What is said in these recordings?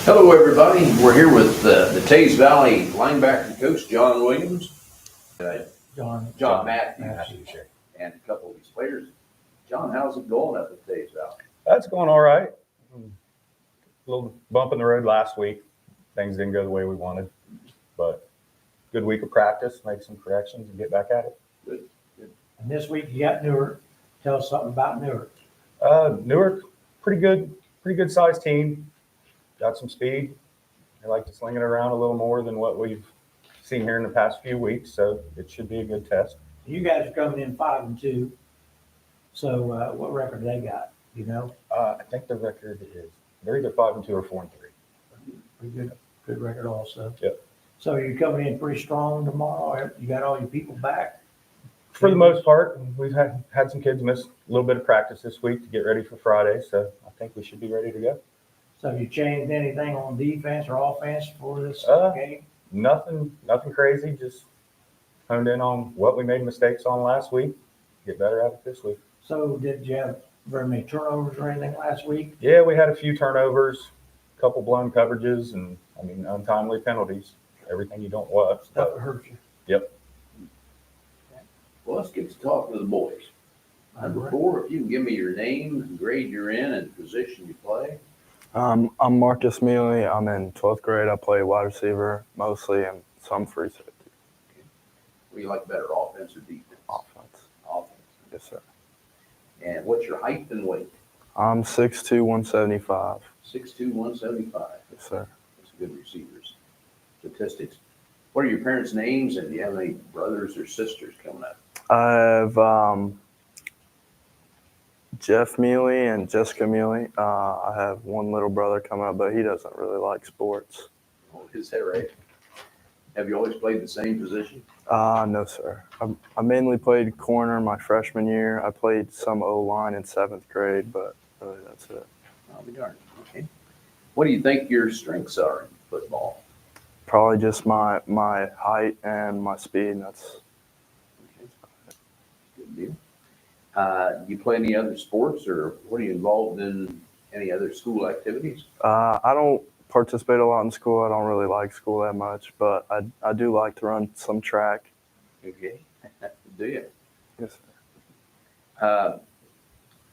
Hello, everybody. We're here with the Teays Valley linebacker coach, John Williams. John Matthews. And a couple of these players. John, how's it going up at Teays Valley? That's going all right. A little bump in the road last week. Things didn't go the way we wanted, but good week of practice, make some corrections, and get back at it. Good. And this week you got Newark. Tell us something about Newark. Newark, pretty good sized team. Got some speed. They like to sling it around a little more than what we've seen here in the past few weeks, so it should be a good test. You guys are coming in 5-2. So what record they got? You know? I think the record is they're either 5-2 or 4-3. Pretty good record also. Yep. So you're coming in pretty strong tomorrow. You got all your people back. For the most part, we've had some kids miss a little bit of practice this week to get ready for Friday, so I think we should be ready to go. So have you changed anything on defense or offense for this game? Nothing crazy. Just honed in on what we made mistakes on last week. Get better at it this week. So did you have very many turnovers or anything last week? Yeah, we had a few turnovers, a couple blown coverages, and untimely penalties. Everything you don't want. Stuff that hurt you. Yep. Well, let's get to talk to the boys. Number 4, if you can give me your name, the grade you're in, and the position you play. I'm Marcus Mealy. I'm in 12th grade. I play wide receiver mostly, and some free safety. Okay. What do you like better, offense or defense? Offense. Offense. Yes, sir. And what's your height and weight? I'm 6'2", 175. 6'2", 175. Yes, sir. That's good receivers. Statistics. What are your parents' names, and do you have any brothers or sisters coming up? I have Jeff Mealy and Jessica Mealy. I have one little brother coming up, but he doesn't really like sports. Oh, is that right? Have you always played the same position? No, sir. I mainly played corner my freshman year. I played some O-line in 7th grade, but really that's it. I'll be darned. Okay. What do you think your strengths are in football? Probably just my height and my speed. That's okay. Good deal. Do you play any other sports, or what are you involved in? Any other school activities? I don't participate a lot in school. I don't really like school that much, but I do like to run some track. Okay. Do you? Yes, sir.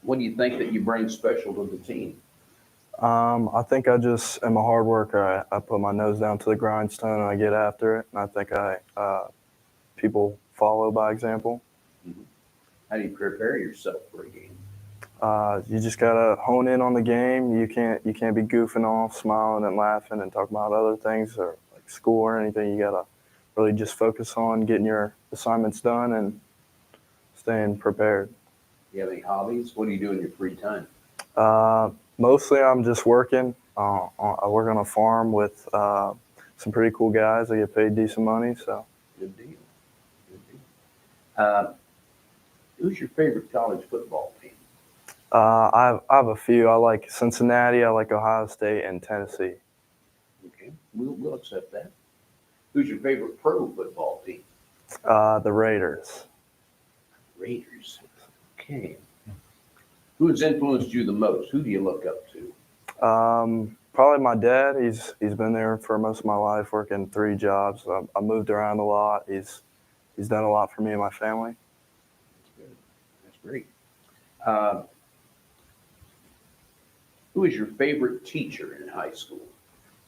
What do you think that you bring special to the team? I think I just am a hard worker. I put my nose down to the grindstone and I get after it. And I think people follow by example. Mm-hmm. How do you prepare yourself for a game? You just gotta hone in on the game. You can't be goofing off, smiling and laughing and talking about other things or like school or anything. You gotta really just focus on getting your assignments done and staying prepared. Do you have any hobbies? What do you do in your free time? Mostly I'm just working. I work on a farm with some pretty cool guys. I get paid decent money, so. Good deal. Good deal. Who's your favorite college football team? I have a few. I like Cincinnati. I like Ohio State and Tennessee. Okay, we'll accept that. Who's your favorite pro football team? The Raiders. Raiders. Okay. Who has influenced you the most? Who do you look up to? Probably my dad. He's been there for most of my life, working 3 jobs. I moved around a lot. He's done a lot for me and my family. That's good. That's great. Who is your favorite teacher in high school?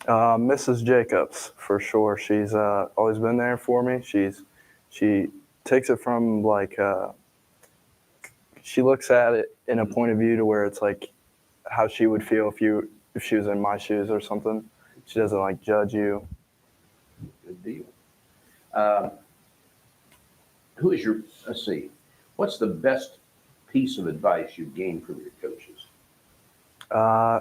Mrs. Jacobs, for sure. She's always been there for me. She takes it from like she looks at it in a point of view to where it's like how she would feel if she was in my shoes or something. She doesn't like judge you. Good deal. Who is your? Let's see. What's the best piece of advice you've gained from your coaches?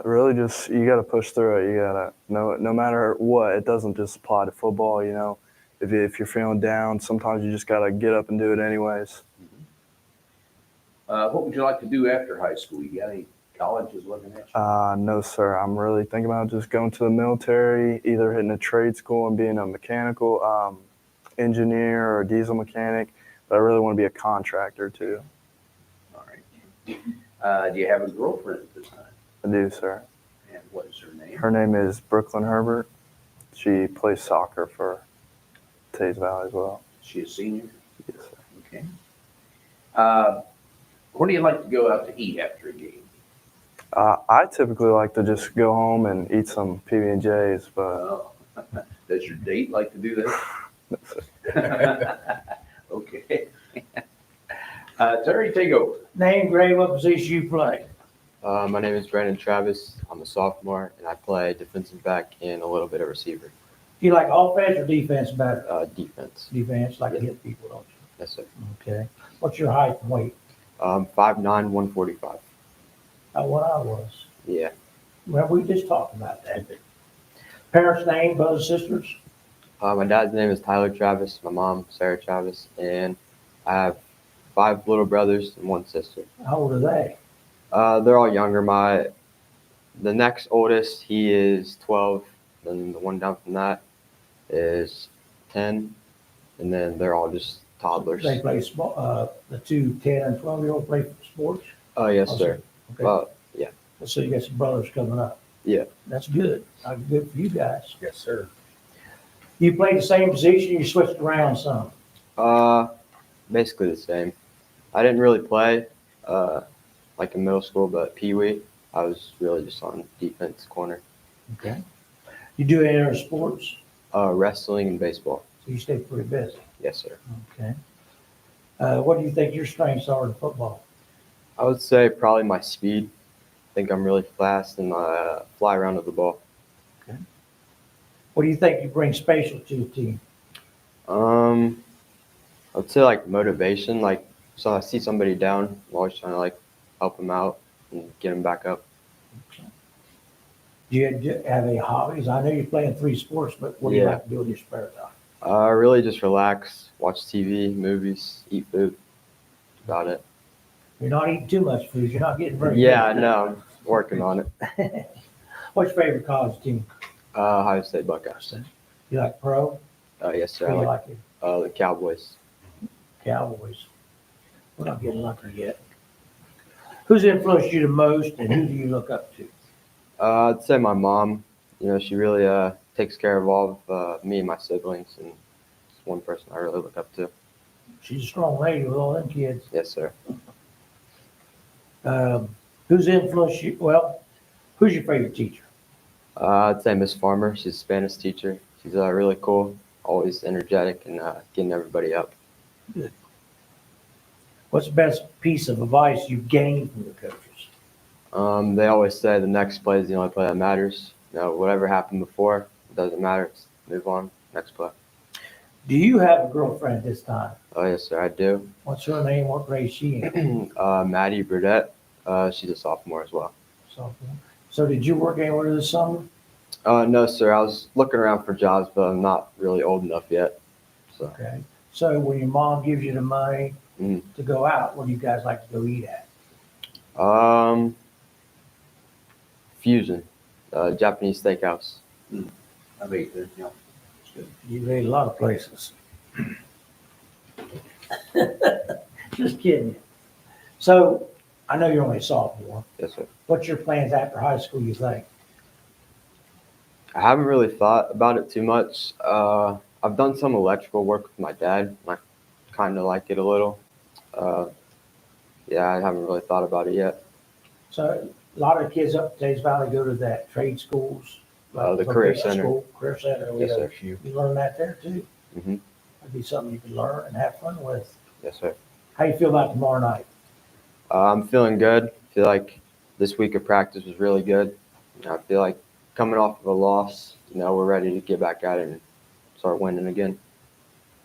Really just, you got to push through it. You got to, no matter what, it doesn't just apply to football, you know. If you're feeling down, sometimes you just got to get up and do it anyways. Mm-hmm. What would you like to do after high school? You got any colleges looking at you? No, sir. I'm really thinking about just going to the military, either hitting a trade school and being a mechanical engineer or a diesel mechanic. But I really want to be a contractor too. All right. Do you have a girlfriend at this time? I do, sir. And what is her name? Her name is Brooklyn Herbert. She plays soccer for Teays Valley as well. Is she a senior? Yes, sir. Okay. Where do you like to go out to eat after a game? I typically like to just go home and eat some PB&Js, but Oh, does your date like to do that? Okay. Terry, take over. Name, grade, what position you play? My name is Brandon Travis. I'm a sophomore, and I play defensive back and a little bit of receiver. Do you like offense or defense better? Defense. Defense, like to Yeah. hit people, don't Yes, sir. you? Okay. What's your height and weight? 5'9", 145. What I was. Yeah. Well, we just talked about that. Parents' name, brothers, sisters? My dad's name is Tyler Travis. My mom, Sarah Travis, and I have 5 little brothers and 1 sister. How old are they? They're all younger. The next oldest, he is 12. Then the one down from that is 10, and then they're all just toddlers. They play the two 10 and 12-year-old play sports? Oh, yes, Oh, sir. Okay. Yeah. So you got some brothers coming up. Yeah. That's good. Good for you guys. Yes, sir. You played the same position, you switched around some. Basically the same. I didn't really play like in middle school, but Pee Wee, I was really just on defense corner. Okay. You do any other sports? Wrestling and baseball. So you stay pretty busy. Yes, sir. Okay. What do you think your strengths are in football? I would say probably my speed. I think I'm really fast and fly around with the ball. What do you think you bring special to the team? I would say like motivation. Like, so I see somebody down, I'm always trying to like help them out and get them back up. Do you have any hobbies? I know you're playing 3 sports, but what do you Yeah. like to do in your spare time? Really just relax, watch TV, movies, eat food. About it. You're not eating too much food. You're not getting very Yeah, I big. know. I'm working on it. What's your favorite college team? Ohio State Buckeyes. You like pro? Yes, sir. Who I do you like like it? the Cowboys. Cowboys. We're not getting lucky yet. Who's influenced you the most and who do you look up to? I'd say my mom. You know, she really takes care of all of me and my siblings, and it's one person I really look up to. She's a strong lady with all them kids. Yes, sir. Who's influenced you? Well, who's your favorite teacher? I'd say Miss Farmer. She's a Spanish teacher. She's really cool, always energetic, and getting everybody up. What's the best piece of advice you've gained from your coaches? They always say the next play is the only play that matters. You know, whatever happened before, it doesn't matter. It's move on, next play. Do you have a girlfriend this time? Oh, yes, sir, I do. What's her name? What grade is she in? Maddie Burdette. She's a sophomore as well. Sophomore. So did you work anywhere this summer? No, sir. I was looking around for jobs, but I'm not really old enough yet. So, Okay. So when your mom gives you the money Mhm. to go out, what do you guys like to go eat at? Fusion, Japanese steakhouse. I've ate there, yeah. You ate a lot of places. Just kidding. So I know you're only a sophomore. Yes, sir. What's your plans after high school, you think? I haven't really thought about it too much. I've done some electrical work with my dad, and I kind of like it a little. Yeah, I haven't really thought about it yet. So a lot of kids up in Teays Valley go to that trade schools. like The Career vocational Center. school, Career Center. Yes, sir. You learn that there too. Mhm. That'd be something you could learn and have fun with. Yes, sir. How you feel about tomorrow night? I'm feeling good. I feel like this week of practice was really good. I feel like coming off of a loss, we're ready to get back at it and start winning again.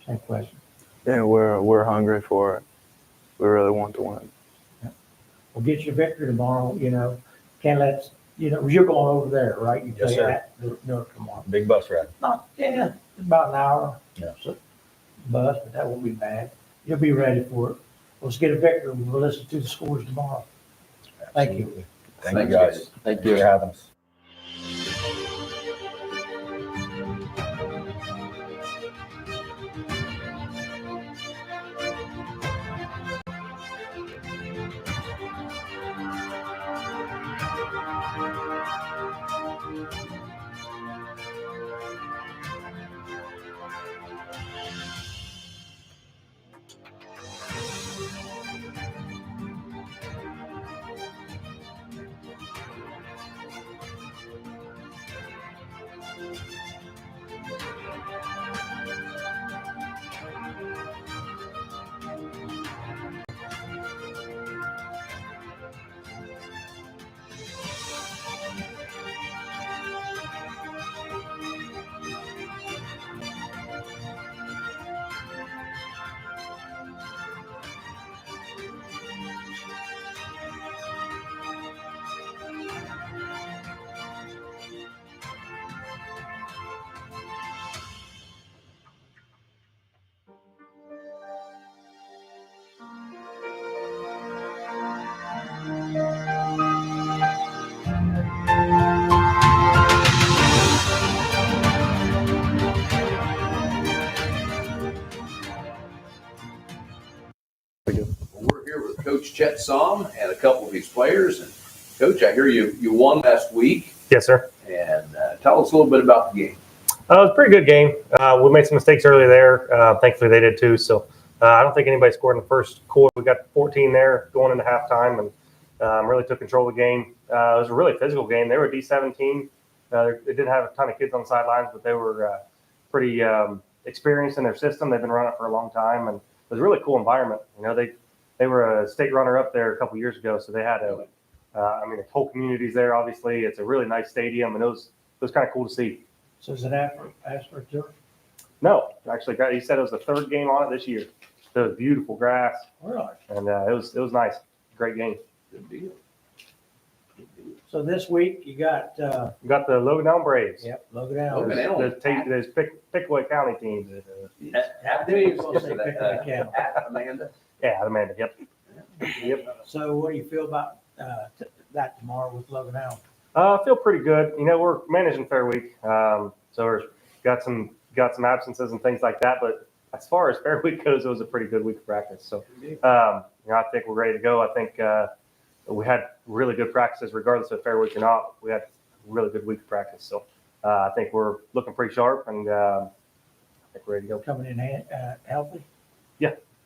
Same question. Yeah, we're hungry for it. We really want to win. We'll get you a victory tomorrow, Can't let, you're going over there, right? You Yes, play sir. at Newark tomorrow. Big bus ride. It's about an hour. Yeah. So, bus, but that won't be bad. You'll be ready for it. Let's get a victory. We'll listen to the scores tomorrow. Thank you. Absolutely. Thank Thanks, you, guys. guys. Thank Thanks you. for having us. Chet Som and a couple of his players. And Coach, I hear you won last week. Yes, sir. And tell us a little bit about the game. It was a pretty good game. We made some mistakes early there. Thankfully, they did too. So I don't think anybody scored in the first quarter. We got 14 there going into halftime and really took control of the game. It was a really physical game. They were a D7 team. They didn't have a ton of kids on the sidelines, but they were pretty experienced in their system. They've been running it for a long time, and it was a really cool environment. You know, they were a state runner-up there a couple years ago, so they had the whole community's there. Obviously, it's a really nice stadium, and it was kind of cool to see. So is it AstroTurf? No, actually, he said it was the third game on it this year. So it was beautiful grass, Really? and it was nice. Great game. Good deal. So this week you got, We got the Logan Elm Braves. yep, Logan Elm. Logan Elm. There's Pickaway County teams. At Amanda. Yeah, Amanda. Yep. So what do you feel about that tomorrow with Logan Elm? I feel pretty good. You know, we're managing Fair Week, so we're got some absences and things like that. But as far as Fair Week goes, it was a pretty good week of practice. So, I think we're ready to go. I think we had really good practices, regardless of Fair Week or not. We had a really good week of practice. So, I think we're looking pretty sharp, and I think we're ready to go. Coming in healthy?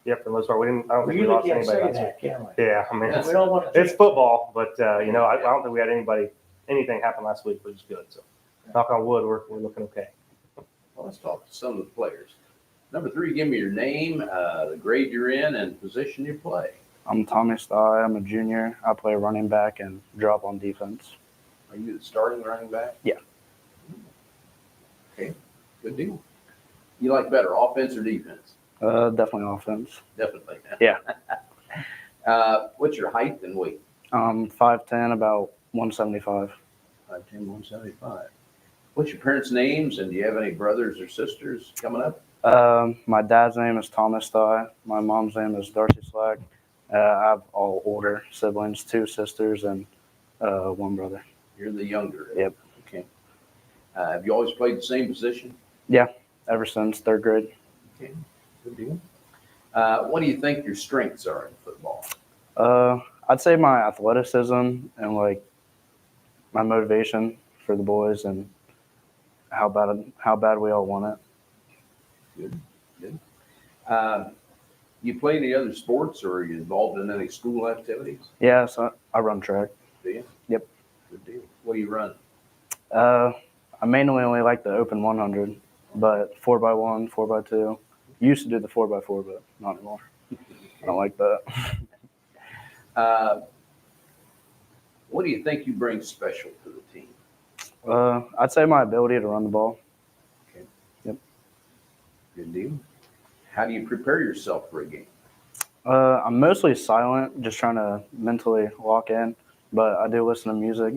Yeah, for the most part, I don't think we You lost can't anybody say last week. that, can we? Yeah, I mean, Yes. We don't want to. it's football, but I don't think we had anything happen last week, which is good. So, knock on wood, we're looking okay. Well, let's talk to some of the players. Number 3, give me your name, the grade you're in, and position you play. I'm Tommy Sty. I'm a junior. I play running back and drop on defense. Are you the starting running back? Yeah. Okay, good deal. You like better, offense or defense? Definitely offense. Definitely. Yeah. What's your height and weight? 5'10", about 175. 5'10", 175. What's your parents' names, and do you have any brothers or sisters coming up? My dad's name is Thomas Sty. My mom's name is Darcy Slack. I have all older siblings, 2 sisters and 1 brother. You're the younger. Yep. Okay. Have you always played the same position? Ever since 3rd grade. Okay, good deal. What do you think your strengths are in football? I'd say my athleticism and like my motivation for the boys and how bad we all want it. Good. You play any other sports, or are you involved in any school activities? Yeah, so I run track. Do you? Yep. Good deal. What do you run? I mainly only like the open 100, but 4x1, 4x2. Used to do the 4x4, but not anymore. I don't like that. What do you think you bring special to the team? I'd say my ability to run the ball. Okay. Yep. Good deal. How do you prepare yourself for a game? I'm mostly silent, just trying to mentally lock in, but I do listen to music,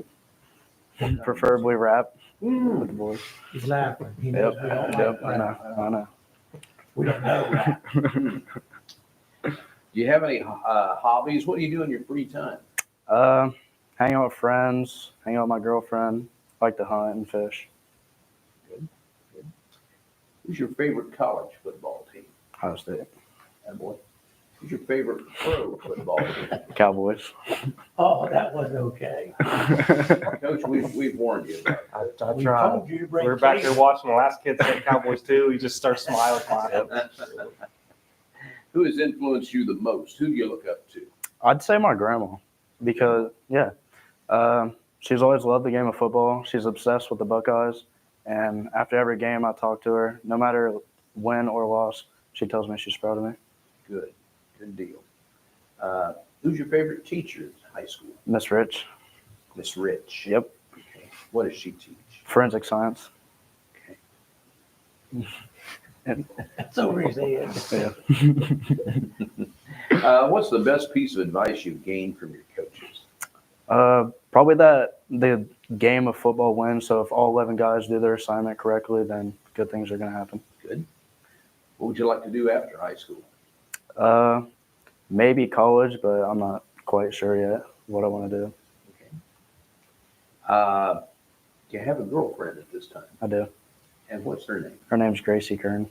preferably rap with the boys. He's laughing. He Yep, knows we don't like I that. know. We don't know that. Do you have any hobbies? What do you do in your free time? Hang out with friends, hang out with my girlfriend, like to hunt and fish. Good. Who's your favorite college football team? Ohio State. Boy. Who's your favorite pro football team? Cowboys. Oh, that wasn't okay. Coach, we've warned you about it. I We tried. told you to bring. We were back Teays. there watching the last kid say Cowboys too. He just starts smiling. Who has influenced you the most? Who do you look up to? I'd say my grandma because, she's always loved the game of football. She's obsessed with the Buckeyes. And after every game I talk to her, no matter win or loss, she tells me she's proud of me. Good deal. Who's your favorite teacher in high school? Miss Rich. Miss Rich. Yep. Okay. What does she teach? Forensic science. That's over his head. Yeah. What's the best piece of advice you've gained from your coaches? Probably that the game of football wins. So if all 11 guys do their assignment correctly, then good things are going to happen. Good. What would you like to do after high school? Maybe college, but I'm not quite sure yet what I want to do. Okay. Do you have a girlfriend at this time? I do. And what's her name? Her name's Gracie Kern.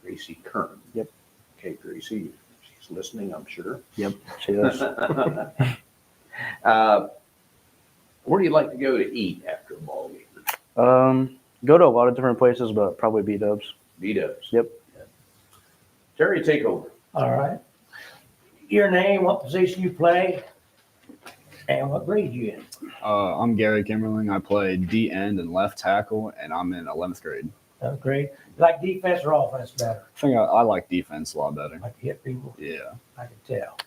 Gracie Kern. Yep. Okay, Gracie, she's She's listening, I'm sure. Yep, she does. Where do you like to go to eat after a ball game? Go to a lot of different places, but probably B-dubs. B-dubs. Yep. Terry, take over. All right. Your name, what position you play, and what grade you in? I'm Gary Kimmerling. I play D end and left tackle, and I'm in 11th grade. Grade. Like defense or offense better? I think I like defense a lot better. Like to hit people? Yeah. I can tell.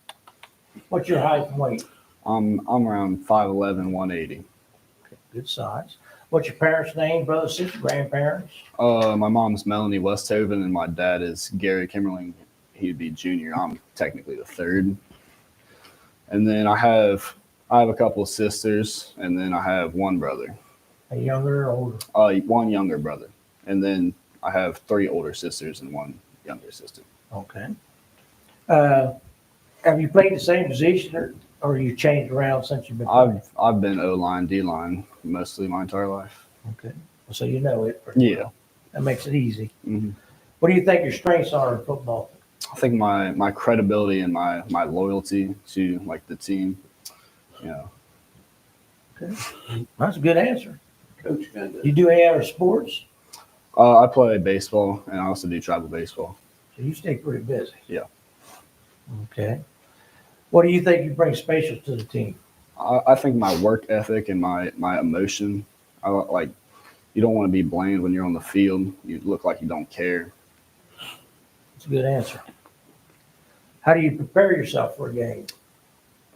What's your height and weight? I'm around 5'11", 180. Good size. What's your parents' name, brothers, sisters, grandparents? My mom's Melanie Westhoven, and my dad is Gary Kimmerling. He'd be junior. I'm technically the third. And then I have a couple of sisters, and then I have one brother. A younger or older? One younger brother. And then I have 3 older sisters and 1 younger sister. Okay. Have you played the same position or you changed around since you've been playing? I've been O-line, D-line mostly my entire life. Okay. So you know it. pretty Yeah. well. That makes it easy. Mm-hmm. What do you think your strengths are in football? I think my credibility and my loyalty to like the team, you know. Okay. That's a good answer. Coach, kind of. You do any other sports? I play baseball and I also do travel baseball. So you stay pretty busy. Yeah. Okay. What do you think you bring special to the team? I think my work ethic and my emotion. Like you don't want to be bland when you're on the field. You look like you don't care. That's a good answer. How do you prepare yourself for a game?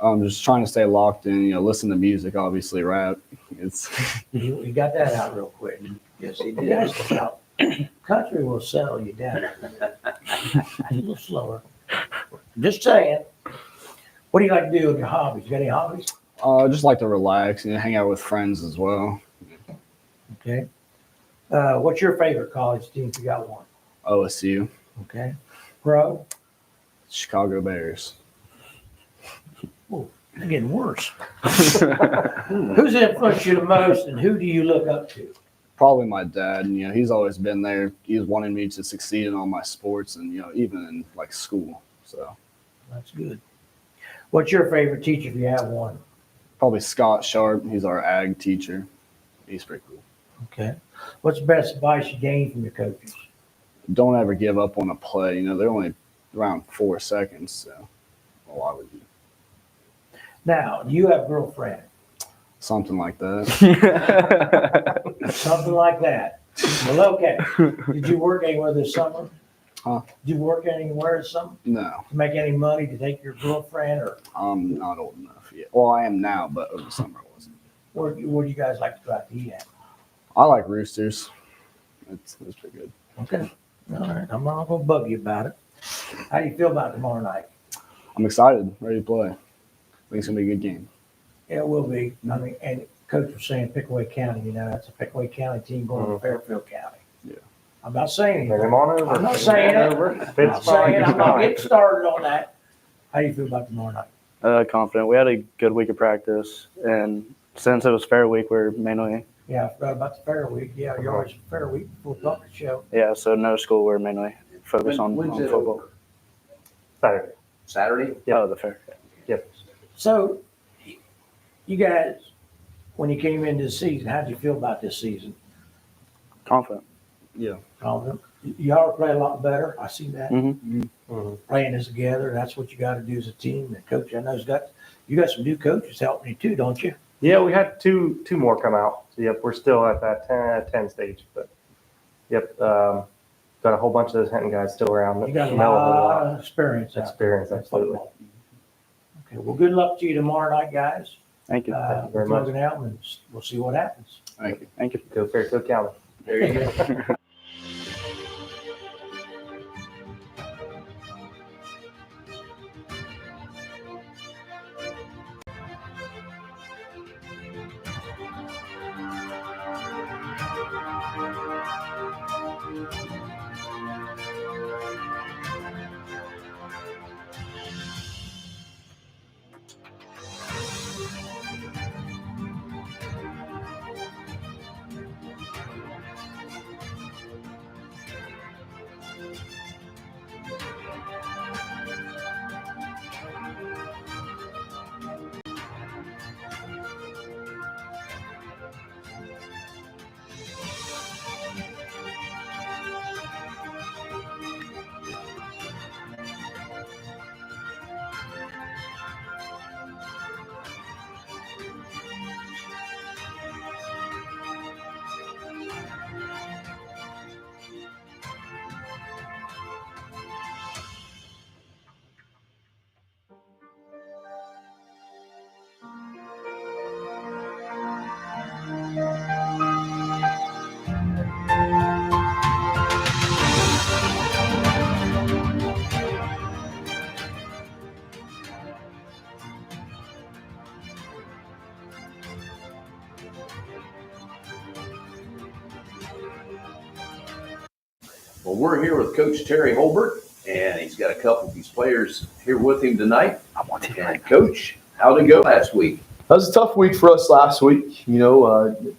I'm just trying to stay locked in. You know, listen to music, obviously rap. It's You got that out real quick. Yes, he did. Country will settle you down. A little slower. Just saying. What do you like to do with your hobbies? You got any hobbies? just like to relax and hang out with friends as well. Okay. What's your favorite college team if you got one? OSU, Okay. Pro? Chicago Bears. They're getting worse. Who's influenced you the most and who do you look up to? Probably my dad. You know, he's always been there. He's wanted me to succeed in all my sports and, you know, even in like school. So That's good. What's your favorite teacher if you have one? probably Scott Sharp. He's our ag teacher. He's pretty cool. Okay. What's the best advice you gained from your coaches? Don't ever give up on a play. You know, they're only around 4 seconds. So, well, why would you? Now, do you have a girlfriend? Something like that. Something like that. Well, okay. Did you work anywhere this summer? Huh? Did you work anywhere this summer No, to make any money to take your girlfriend, or I'm not old enough yet. Well, I am now, but over the summer I wasn't. where do you guys like to go out to eat at? I like roosters. It's pretty good. Okay. All right. I'm not going to bug you about it. How do you feel about tomorrow night? I'm excited, ready to play. I think it's gonna be a good game. Yeah, it will be. I mean, and Coach was saying Pickaway County, you know, that's a Pickaway County team going to Fairfield County. Yeah. I'm not saying Bring anything. them on over. I'm not saying it. I'm not saying it. I'm not getting started on that. How do you feel about tomorrow night? Confident. We had a good week of practice, and since it was fair week, we're mainly Yeah, I forgot about the fair week. Yeah, you're always fair week before puppet show. so no school. We're mainly focused on When's it football. over? Saturday. Saturday? Yeah, oh, the fair. Yep. So, you guys, when you came into the season, how did you feel about this season? Confident. Yeah. Confident? Y'all are playing a lot better. I see that. Mm-hmm. Playing this together, that's what you got to do as a team. And coach, I know you got some new coaches helping you too, don't you? Yeah, we had two more come out. So, yep, we're still at that 10 stage. But, yep, got a whole bunch of those Hinton guys still around. You got a Hell of lot of experience. out experience, there. absolutely. Okay, well, good luck to you tomorrow night, guys. Thank you. Thank you very With much. Logan Elm, and we'll see what happens. Thank you. Thank you. Go Fairfield County. There you go. Well, we're here with Coach Terry Holbert, and he's got a couple of these players here with him tonight. And Coach, how'd it go last week? That was a tough week for us last week.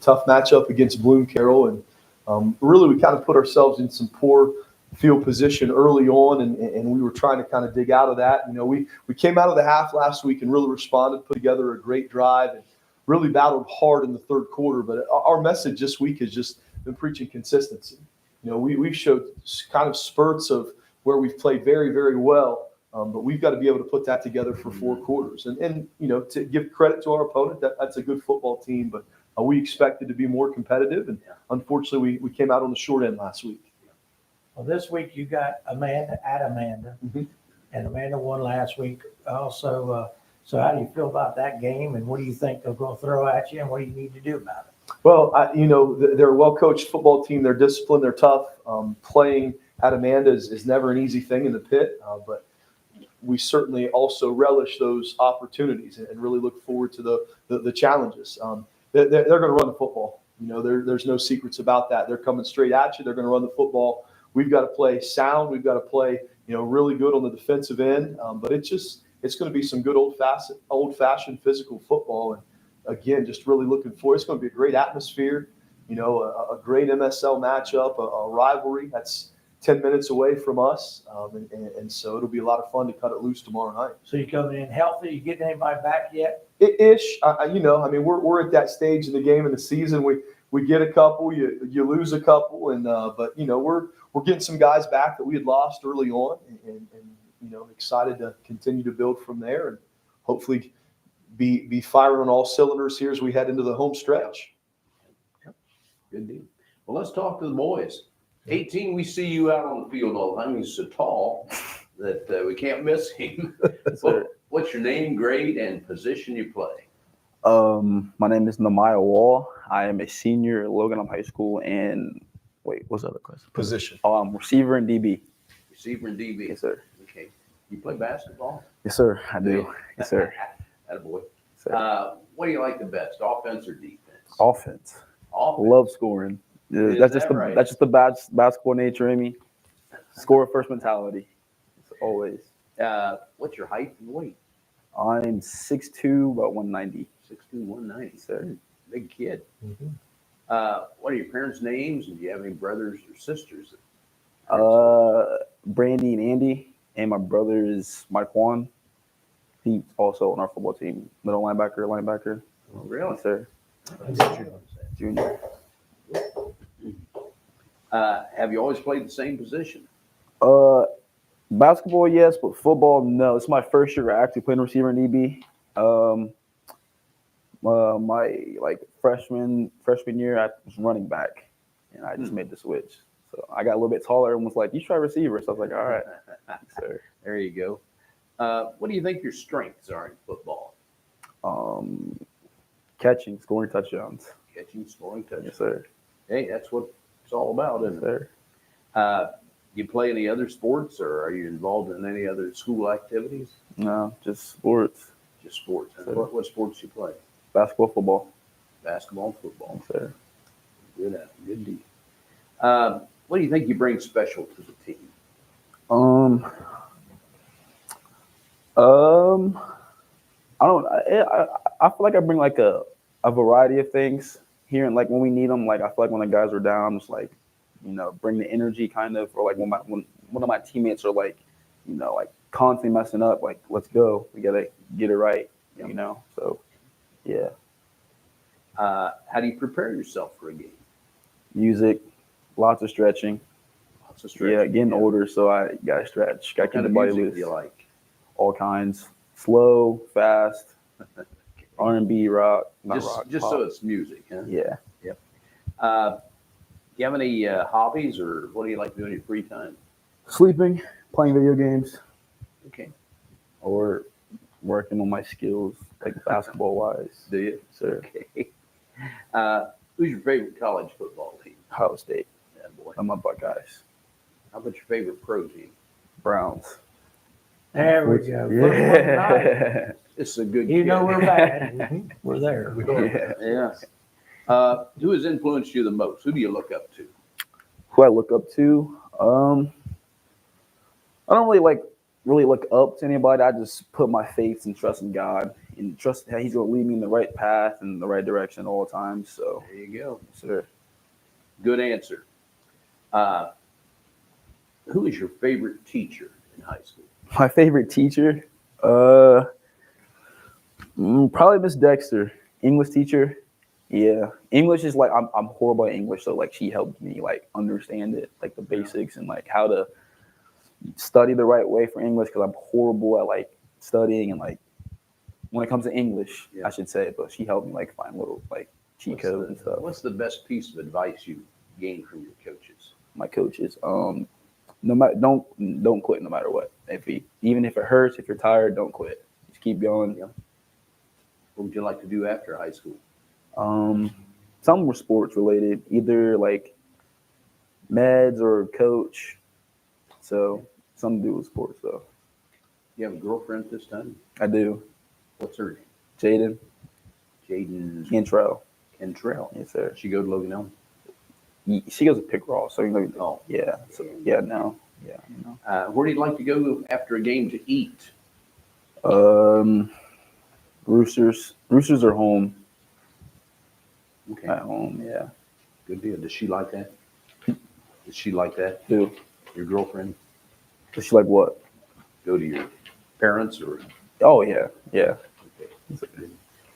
Tough matchup against Bloom Carroll, and really we kind of put ourselves in some poor field position early on, and we were trying to kind of dig out of that. We came out of the half last week and really responded, put together a great drive, and really battled hard in the third quarter. But our message this week has just been preaching consistency. We've showed kind of spurts of where we've played very, very well. But we've got to be able to put that together for 4 quarters. And to give credit to our opponent, that's a good football team. But we expected to be more competitive. And unfortunately, we came out on the short end last week. Well, this week you got Amanda. Mm-hmm. And Amanda won last week also. So how do you feel about that game? And what do you think they're going to throw at you? And what do you need to do about it? Well, they're a well-coached football team. They're disciplined. They're tough. Playing at Amanda is never an easy thing in the pit. But we certainly also relish those opportunities and really look forward to the challenges. They're going to run the football. There's no secrets about that. They're coming straight at you. They're going to run the football. We've got to play sound. We've got to play, really good on the defensive end. But it's going to be some good old-fashioned physical football. And again, just really looking forward. It's going to be a great atmosphere. A great MSL matchup, a rivalry that's 10 minutes away from us, and so it'll be a lot of fun to cut it loose tomorrow night. So you coming in healthy? You getting anybody back yet? Ish. We're at that stage in the game in the season. We get a couple, you lose a couple, and but we're getting some guys back that we had lost early on, and excited to continue to build from there, and hopefully be firing on all cylinders here as we head into the home stretch. Good deal. Well, let's talk to the boys. 18, we see you out on the field all the time. He's so tall that we can't miss him. What's your name, grade, and position you play? My name is Nehemiah Wall. I am a senior at Logan Elm High School, and what's the other question? Position. Receiver and DB. Receiver and DB. Yes, sir. Okay. You play basketball? Yes, sir. I do. Yes, sir. Attaboy. Sir. What do you like the best, offense or defense? Offense. Offense. Love scoring. Is That's just that the right? that's just the basketball nature in me. Score first mentality. It's always. What's your height and weight? I'm 6'2", about 190. 6'2", 190. Sir. Big kid. Mm-hmm. What are your parents' names, and do you have any brothers or sisters? Brandy and Andy, and my brother is Mike Juan. He's also on our football team, middle linebacker. Oh, really? Yes, sir. Junior. Have you always played the same position? Basketball, yes, but football, no. It's my first year actually playing receiver and DB. My freshman year, I was running back, and I just made the switch. So I got a little bit taller and was like, "You try receiver." So I was like, "All right, sir." There you go. What do you think your strengths are in football? Catching, scoring touchdowns. Catching, scoring, touchdowns. Yes, sir. Hey, that's what it's all about, Yes, isn't sir. it? You play any other sports, or are you involved in any other school activities? No, just sports. Just sports. Sir. What sports you play? Basketball, football. Basketball, football. Yes, sir. Good deal. What do you think you bring special to the team? I don't. I feel like I bring like a variety of things here, and like when we need them, like I feel like when the guys are down, I'm just like, bring the energy kind of, or like when one of my teammates are like, like constantly messing up, like let's go, we gotta get it right, So, yeah. How do you prepare yourself for a game? Music, lots of stretching. Lots of stretching. Yeah, getting older, so I gotta stretch, gotta What keep kind the of body music loose. do you like? All kinds, slow, fast, R&B, rock, not rock, Just pop. so it's music, huh? Yeah. Do you have any hobbies, or what do you like to do in your free time? Sleeping, playing video games, Okay. or working on my skills, like basketball wise. Do you? Sir. Okay. Who's your favorite college football team? Ohio State. Yeah, boy. I'm a Buckeyes. How about your favorite pro team? Browns. There we go. Football tonight. Yeah. This is a good You kid. know we're bad. We're there. Yeah. Who has influenced you the most? Who do you look up to? Who I look up to? I don't really look up to anybody. I just put my faith and trust in God and trust that He's going to lead me in the right path and the right direction at all times. So, There you go. sir, Good answer. Who is your favorite teacher in high school? my favorite teacher, probably Miss Dexter, English teacher. Yeah, English is like I'm horrible at English, so like she helped me like understand it, like the basics and like how to study the right way for English because I'm horrible at like studying and like when it comes to English, Yeah. I should say. But she helped me like find little like cheat codes and stuff. What's the best piece of advice you gained from your coaches? My coaches, no matter don't quit no matter what. Even if it hurts, if you're tired, don't quit. Just keep going. Yeah. What would you like to do after high school? Some were sports related, either like meds or coach. So something to do with sports though. You have a girlfriend this time? I do. What's her name? Jaden Jaden Cantrell. Cantrell. Yes, sir. She go to Logan Elm? She goes to Pick Raw, so you know. Oh. Yeah. So yeah, no. Yeah. Where do you like to go after a game to eat? Roosters. Roosters are home. Okay, At home. Yeah. good deal. Does she like that? Does she like that? Do. Your girlfriend? Does she like what? Go to your parents or? Oh yeah. Yeah.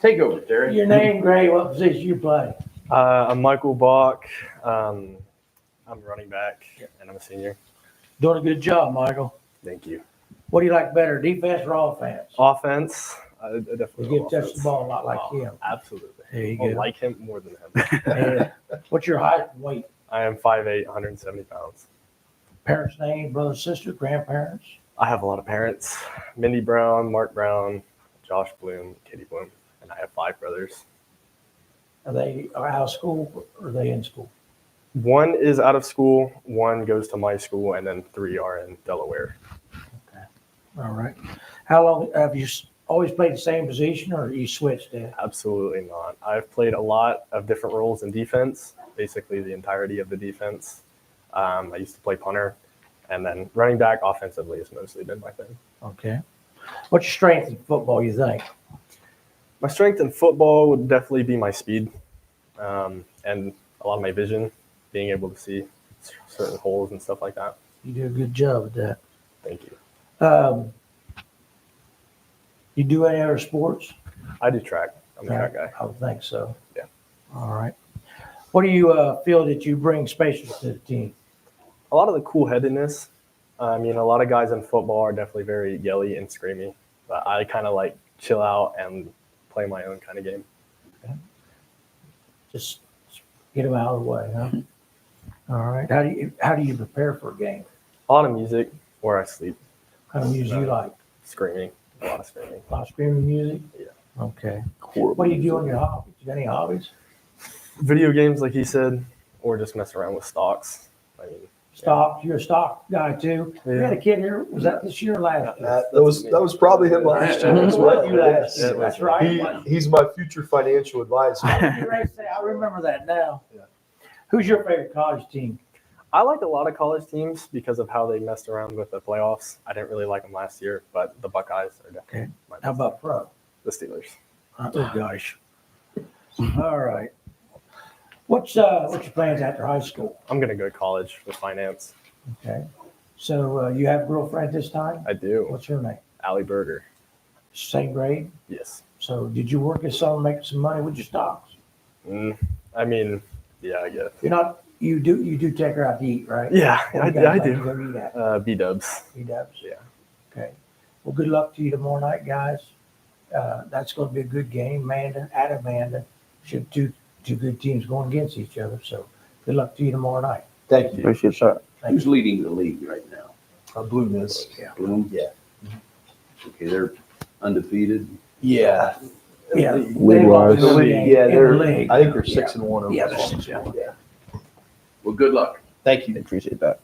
Take over, Terry. Your name, Gray, what position you play? I'm Michael Bach. I'm running back, and I'm a senior. Doing a good job, Michael. Thank you. What do you like better, defense or offense? Offense. I definitely You love get to touch offense. the ball a lot like him. Absolutely. There you I go. like him more than him. And what's your height and weight? I am 5'8", 170 pounds. Parents' name, brother, sister, grandparents? I have a lot of parents. Mindy Brown, Mark Brown, Josh Bloom, Katie Bloom, and I have 5 brothers. Are they out of school or are they in school? One is out of school, one goes to my school, and then 3 are in Delaware. All right. How long have you always played the same position or you switched it? Absolutely not. I've played a lot of different roles in defense, basically the entirety of the defense. I used to play punter, and then running back offensively has mostly been my thing. Okay. What's your strength in football, you think? My strength in football would definitely be my speed and a lot of my vision, being able to see certain holes and stuff like that. You do a good job at that. Thank you. You do any other sports? I do track. I'm a track guy. I would think so. Yeah. All right. What do you feel that you bring special to the team? A lot of the cool-headedness. I mean, a lot of guys in football are definitely very yelly and screamy, but I kind of like chill out and play my own kind of game. Just get them out of the way, huh? All right. How do you prepare for a game? A lot of music, or I sleep. What kind of music you like? Screaming. A lot of screaming. A lot of screaming music? Yeah. Okay. Horrible. What do you do on your hobbies? You got any hobbies? Video games, like he said, or just mess around with stocks. I mean, Stock. You're a stock guy too. We had a kid here. Was that this year or last year? That was probably him last year. as well. You last year. It was- That's right. He's my future financial advisor. You're right to say, I remember that now. Yeah. Who's your favorite college team? I like a lot of college teams because of how they messed around with the playoffs. I didn't really like them last year, but the Buckeyes are definitely Okay. my How about pro? the Steelers. Oh gosh. All right. What's your plans after high school? I'm gonna go to college with finance. Okay. So you have a girlfriend this time? I do. What's her name? Allie Berger. Same grade? Yes. So did you work this summer, make some money with your stocks? I mean, yeah, I guess. You're not. You do take her out to eat, right? Yeah, What I you guys like do. to go eat at? B-dubs. B-dubs? Yeah. Okay. Well, good luck to you tomorrow night, guys. That's going to be a good game. Amanda. Should two good teams going against each other. So good luck to you tomorrow night. Thank you. Appreciate that. Who's leading the league right now? Blue Miss. Bloom? Yeah. Okay, they're undefeated. Yeah. Yeah. League-wise. In the league, yeah, In the they're. league. I think they're 6-1 overall. Yeah, they're 6-1. Yeah. Well, good luck. Thank you. Appreciate that.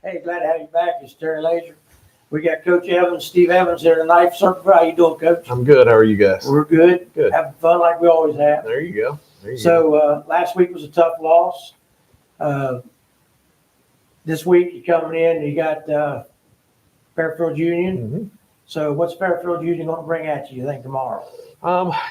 Hey, glad to have you back. It's Terry Laser. We got Coach Evans, Steve Evans here tonight. Circleville, how you doing, Coach? I'm good. How are you guys? We're good. Good. Having fun like we always have. There you go. There you go. So last week was a tough loss. This week you're coming in, you got Fairfield Union. Mhm. So what's Fairfield Union going to bring at you think, tomorrow?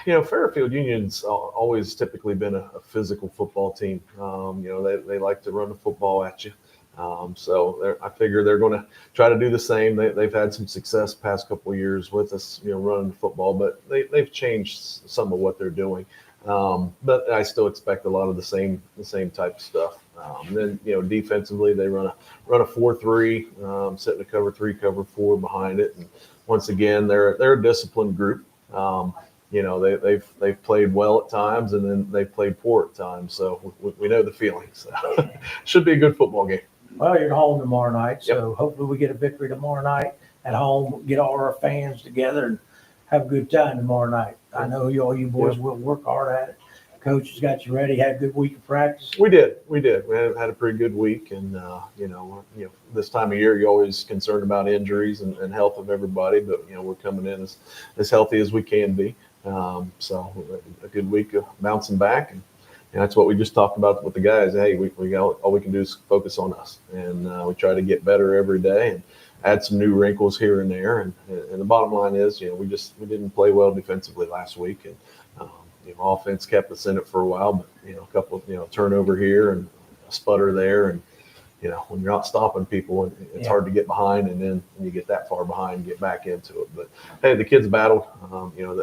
Fairfield Union's always typically been a physical football team. They like to run the football at you. I figure they're going to try to do the same. They've had some success past couple of years with us, running the football, but they've changed some of what they're doing. But I still expect a lot of the same type of stuff. Then defensively they run a 4-3, set in a cover 3, cover 4 behind it, and once again they're a disciplined group. They've played well at times, and then they've played poor at times. So we know the feeling. So should be a good football game. Well, you're at home tomorrow night, so hopefully we get a victory tomorrow night at home, get all our fans together and have a good time tomorrow night. I know all you boys will work hard at it. Coach has got you ready, had a good week of practice. We did. We had a pretty good week, and this time of year you're always concerned about injuries and health of everybody, but we're coming in as healthy as we can be. So a good week of bouncing back, and that's what we just talked about with the guys. Hey, we got all we can do is focus on us, and we try to get better every day and add some new wrinkles here and there. And the bottom line is, we didn't play well defensively last week, and offense kept us in it for a while, but a couple of turnover here and a sputter there, and when you're not stopping people, it's hard to get behind, and then when you get that far behind, get back into it. But hey, the kids battled.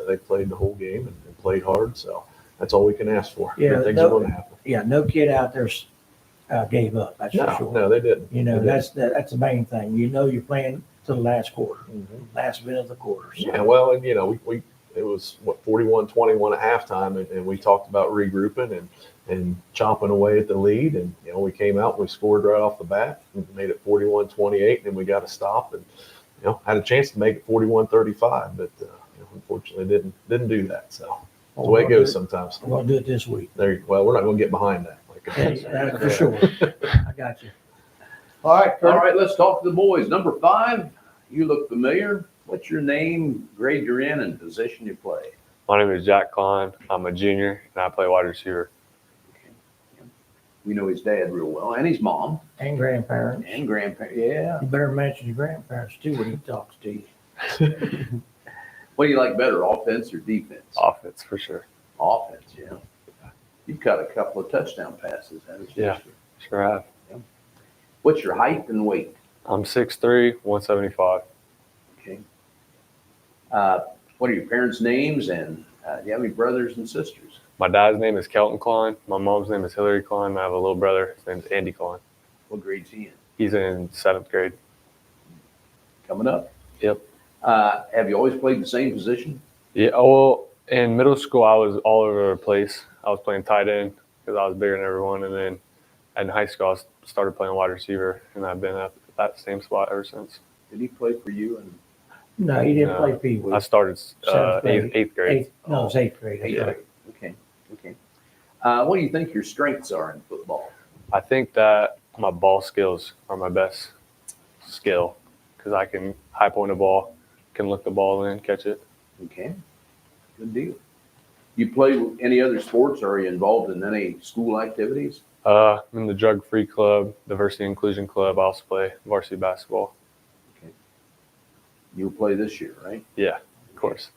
They played the whole game and played hard, so that's all we can ask for. Yeah, Good things are going to happen. Yeah, no kid out there gave up. That's for sure. No, they didn't. They didn't. That's the main thing. You're playing to the last quarter, last bit of the quarter. So. Yeah, well, and it was 41-21 at halftime, and we talked about regrouping and chopping away at the lead, and we came out and we scored right off the bat and made it 41-28, and then we got a stop and had a chance to make it 41-35, but unfortunately didn't do that. So that's the way it goes sometimes. We're going to do it this week. Well, we're not going to get behind that. That's for sure. I got you. All right, Kurt. All right, let's talk to the boys. Number 5, you look familiar. What's your name, grade you're in, and position you play? My name is Jack Klein. I'm a junior, and I play wide receiver. We know his dad real well, and his mom. And grandparents. Yeah. You better mention your grandparents, too, when he talks to you. What do you like better, offense or defense? Offense, for sure. Offense, yeah. You've got a couple of touchdown passes, haven't you? Yeah. Sure have. What's your height and weight? I'm 6'3", 175. Okay. What are your parents' names, and do you have any brothers and sisters? My dad's name is Kelton Klein. My mom's name is Hillary Klein. I have a little brother. His name's Andy Klein. What grade's he in? He's in 7th grade. Coming up? Yep. Have you always played the same position? Yeah. Well, in middle school, I was all over the place. I was playing tight end because I was bigger than everyone, and then in high school, I started playing wide receiver, and I've been at that same spot ever since. Did he play for you? And No, he didn't play Pee Wee. I started Seventh grade. 8th grade. It was 8th grade. Yeah. Okay. What do you think your strengths are in football? I think that my ball skills are my best skill because I can high point the ball, can look the ball in, catch it. Okay. Good deal. You play any other sports, or are you involved in any school activities? I'm in the drug-free club, diversity inclusion club. I also play varsity basketball. Okay. You'll play this year, right? Yeah, of course.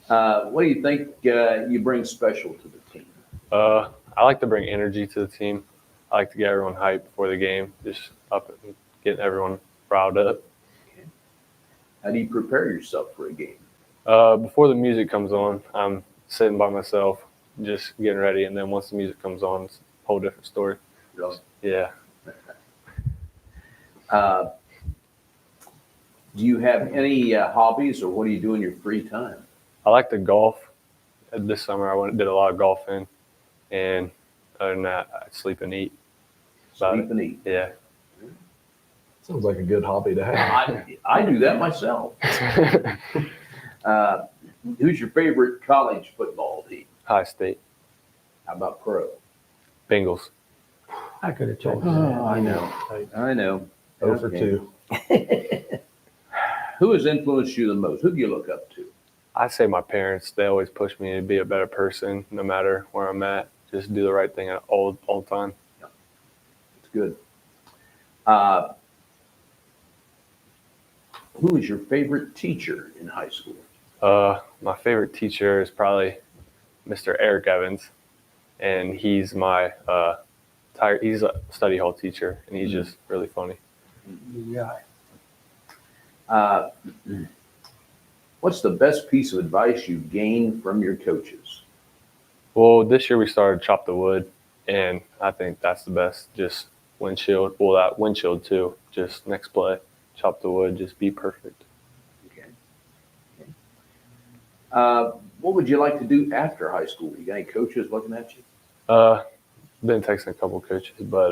What do you think you bring special to the team? I like to bring energy to the team. I like to get everyone hyped before the game, just up and getting everyone riled up. Okay. How do you prepare yourself for a game? Before the music comes on, I'm sitting by myself, just getting ready, and then once the music comes on, it's a whole different story. Really? Yeah. Do you have any hobbies, or what do you do in your free time? I like to golf. This summer, I did a lot of golfing, and other than that, I sleep and eat. Sleep and eat. Yeah. Sounds like a good hobby to have. I do that myself. Who's your favorite college football team? High State. How about pro? Bengals. I could have told you Oh, I that. know. I know. Over Okay. 2. Who has influenced you the most? Who do you look up to? I say my parents. They always push me to be a better person, no matter where I'm at. Just do the right thing at all the time. It's good. Who is your favorite teacher in high school? My favorite teacher is probably Mr. Eric Evans, and he's my he's a study hall teacher, and he's just really funny. Yeah. What's the best piece of advice you've gained from your coaches? Well, this year we started Chop the Wood, and I think that's the best. Just windshield, well, that windshield too. Just next play, chop the wood, just be perfect. Okay. What would you like to do after high school? You got any coaches looking at you? Been texting a couple coaches, but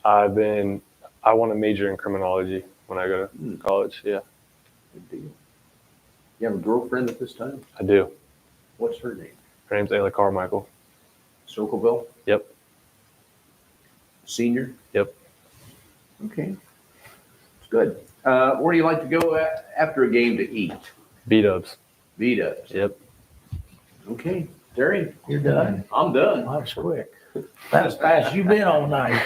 I want to major in criminology when I go to college. Yeah, Good deal. You have a girlfriend at this time? I do. What's her name? Her name's Ayla Carmichael. Circleville? Yep. Senior? Yep. Okay. It's good. Where do you like to go after a game to eat? B-dubs. V-Dubs. Yep. Okay. Terry? You're done? I'm done. That was quick. That was fast. You've been all night.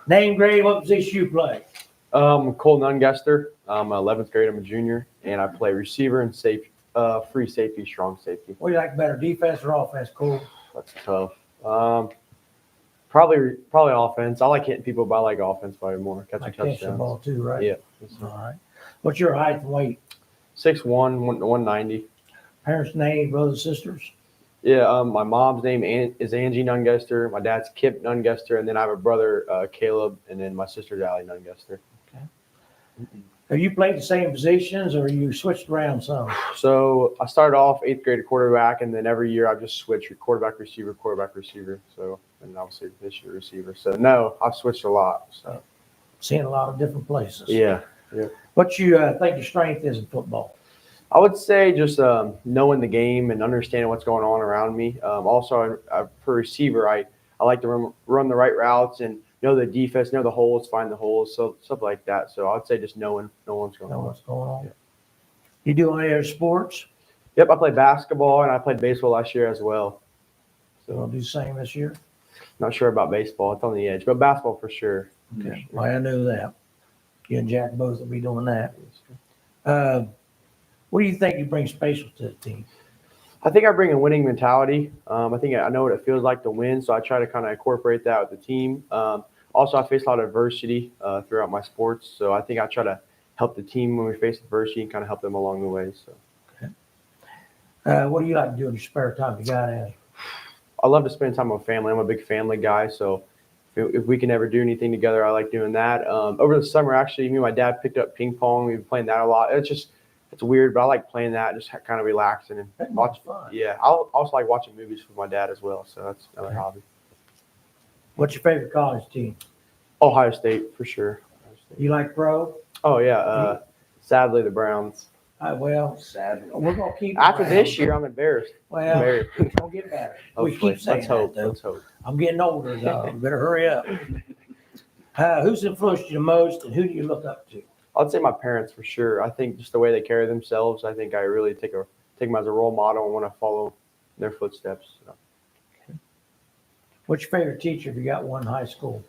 Name, grade, what position you play? Cole Nungester. I'm 11th grade. I'm a junior, and I play receiver and free safety, strong safety. What do you like better, defense or offense, Cole? That's tough. Probably offense. I like hitting people, but I like offense probably more. Catching Like catch the touchdowns. ball too, right? Yeah. All right. What's your height and weight? 6'1", 190. Parents' name, brothers, sisters? Yeah. My mom's name is Angie Nungester. My dad's Kip Nungester, and then I have a brother, Caleb, and then my sister's Allie Nungester. Have you played the same positions or you switched around some? So I started off 8th grade at quarterback, and then every year I've just switched quarterback, receiver. So, and obviously this year receiver. So no, I've switched a lot. So Seeing a lot of different places. yeah. What you think your strength is in football? I would say just knowing the game and understanding what's going on around me. Also, for receiver, I like to run the right routes and know the defense, know the holes, find the holes, so stuff like that. So I would say just knowing what's going Know on. what's going on? Yeah. You do any other sports? Yep, I played basketball and I played baseball last year as well. You want to do the same this year? Not sure about baseball; it's on the edge, but basketball for sure. Okay. Well, I knew that. You and Jack both will be doing that. What do you think you bring special to the team? I think I bring a winning mentality. I think I know what it feels like to win, so I try to kind of incorporate that with the team. Also, I face a lot of adversity throughout my sports, so I think I try to help the team when we face adversity and kind of help them along the way. So, What do you like to do in your spare time? You got to I love to spend time with family. I'm a big family guy, so if we can ever do anything together, I like doing that. Over the summer, actually, me and my dad picked up ping pong. We've been playing that a lot. It's weird, but I like playing that, just kind of relaxing and watch. fun. Yeah, I also like watching movies with my dad as well, so that's another hobby. What's your favorite college team? Ohio State for sure. You like pro? Oh yeah. Sadly, the Browns. Well, Sadly. we're gonna keep After around. this year, I'm embarrassed. Well, Very. it's gonna get better. We Hopefully. keep saying Let's hope. that, though. Let's hope. I'm getting older, though. You better hurry up. Who's influenced you the most, and who do you look up to? I'd say my parents for sure. I think just the way they carry themselves. I think I really take them as a role model and want to follow their footsteps. So. What's your favorite teacher if you got one in high school?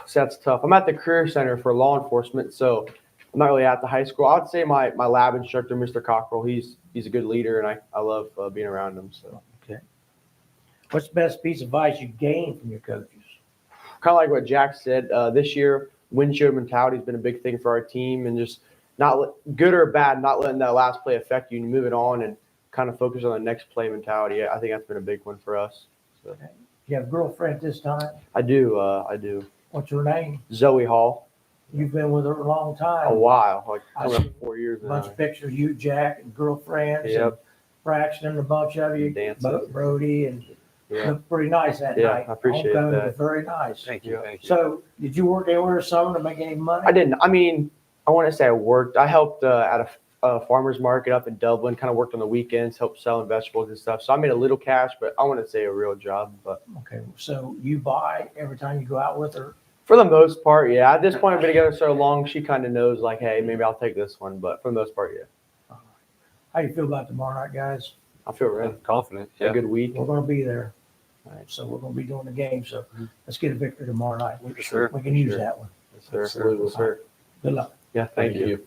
So that's tough. I'm at the Career Center for Law Enforcement, so I'm not really at the high school. I'd say my lab instructor, Mr. Cockrell, he's a good leader, and I love being around him. So Okay. What's the best piece of advice you gained from your coaches? kind of like what Jack said, this year, windshield mentality has been a big thing for our team, and just good or bad, not letting that last play affect you and moving on and kind of focus on the next play mentality. I think that's been a big one for us. So. You have a girlfriend this time? I do. What's her name? Zoe Hall. You've been with her a long time. A while, like I coming up see 4 years A bunch now. of pictures, you, Jack, and girlfriends. And Yep. Braxton and a bunch of you. Dancing. Brody, and Yeah. looked pretty nice that Yeah, night. I appreciate Homecoming that. was very nice. Thank you. Thank you. So, did you work anywhere this summer to make any money? I didn't. I mean, I want to say I worked. I helped at a farmer's market up in Dublin. Kind of worked on the weekends, helped selling vegetables and stuff. So I made a little cash, but I want to say a real job. But Okay, so you buy every time you go out with her? For the most part, yeah. At this point, I've been together so long, she kind of knows, like, hey, maybe I'll take this one. But for the most part, yeah. How you feel about tomorrow night, guys? I feel ready. Confident. A Yeah. good week. We're gonna be there. All right, so we're gonna be doing the game, so let's get a victory tomorrow night. For sure. We can use Sure. that one. Absolutely. Sure. Good luck. Yeah. Thank you.